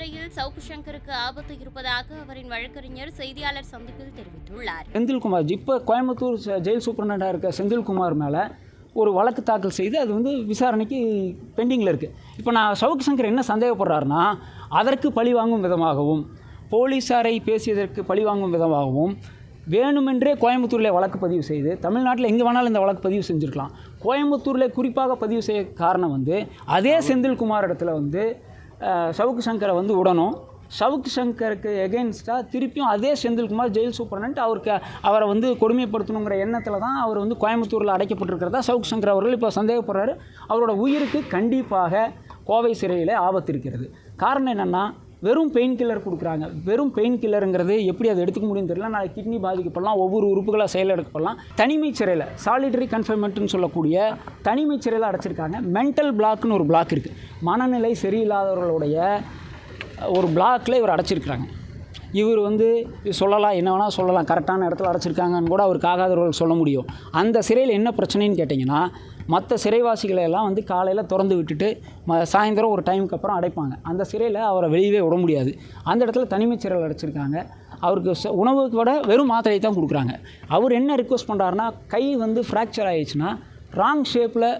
சிறையில் சவுக்கு சங்கருக்கு ஆபத்து இருப்பதாக அவரின் வழக்கறிஞர் செய்தியாளர் சந்திப்பில் தெரிவித்துள்ளார். செந்தில்குமார் இப்போ கோயம்புத்தூர் ஜெயில் சூப்பரண்டாக இருக்க செந்தில்குமார் மேலே ஒரு வழக்கு தாக்கல் செய்து அது விசாரணைக்கு பெண்டிங்கில் இருக்குது. இப்போ நான் சவுக்கு சங்கர் என்ன சந்தேகப்படுறாருன்னா, அதற்கு பழிவாங்கும் விதமாகவும், போலீஸாரை பேசியதற்கு பழிவாங்கும் விதமாகவும் வேணுமென்றே கோயம்புத்தூரில் வழக்கு பதிவு செய்து, தமிழ்நாட்டில் எங்கே வேணாலும் இந்த வழக்கு பதிவு செஞ்சுருக்கலாம், கோயம்புத்தூரில் குறிப்பாக பதிவு செய்ய காரணம் அதே செந்தில்குமார் இடத்துல சவுக்கு சங்கரை விடணும். சவுக்கு சங்கருக்கு எகென்ஸ்டாக திருப்பியும் அதே செந்தில்குமார் ஜெயில் சூப்பரண்ட் அவரை கொடுமைப்படுத்தணுங்கிற எண்ணத்தில் தான் அவர் கோயம்புத்தூரில் அடைக்கப்பட்டிருக்கிறதா சவுக்கு சங்கர் அவர்கள் இப்போ சந்தேகப்படுறாரு. அவரோட உயிருக்கு கண்டிப்பாக கோவை சிறையில் ஆபத்து இருக்கிறது. காரணம் என்னென்னா, வெறும் பெயின் கில்லர் கொடுக்குறாங்க. வெறும் பெயின் கில்லருங்கிறது எப்படி அதை எடுத்துக்க முடியும்னு தெரியல. நாளைக்கு கிட்னி பாதிக்கப்படலாம், ஒவ்வொரு உறுப்புகளாக செயலெடுக்கப்படலாம். தனிமை சிறையில் சாலிடரி கன்ஃபைன்மெண்ட்னு சொல்லக்கூடிய தனிமை சிறையில் அடைச்சிருக்காங்க. மென்டல் பிளாக்னு ஒரு பிளாக் இருக்குது. மனநிலை சரியில்லாதவர்களுடைய ஒரு பிளாக்கில் இவர் அடைச்சிருக்கிறாங்க. இவர் சொல்லலாம், என்ன வேணால் சொல்லலாம், கரெக்டான இடத்துல அடைச்சிருக்காங்கன்னு கூட அவருக்கு ஆகாதவர்கள் சொல்ல முடியும். அந்த சிறையில் என்ன பிரச்சனைன்னு கேட்டிங்கன்னா, மற்ற சிறைவாசிகளை எல்லாம் காலையில் திறந்து விட்டுட்டு சாயந்தரம் ஒரு டைமுக்கு அப்புறம் அடைப்பாங்க. அந்த சிறையில் அவரை வெளியவே விட முடியாது. அந்த இடத்துல தனிமை சிறையில் அடைச்சிருக்காங்க. அவருக்கு உணவுக்கு விட வெறும் மாத்திரையை தான் கொடுக்குறாங்க. அவர் என்ன ரிக்வஸ்ட் பண்ணுறாருன்னா, கை ஃப்ராக்சர் ஆகிடுச்சுன்னா, ராங் ஷேப்பில்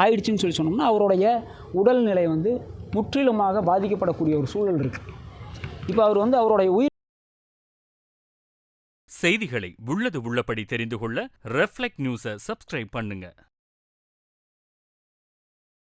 ஆயிடுச்சுன்னு சொன்னோம்னா அவருடைய உடல்நிலை முற்றிலுமாக பாதிக்கப்படக்கூடிய ஒரு சூழல் இருக்குது. இப்போ அவர் அவருடைய உயிர் செய்திகளை உள்ளது உள்ளபடி தெரிந்து கொள்ள ரெஃப்ளெக்ட் நியூஸை சப்ஸ்கிரைப் பண்ணுங்க.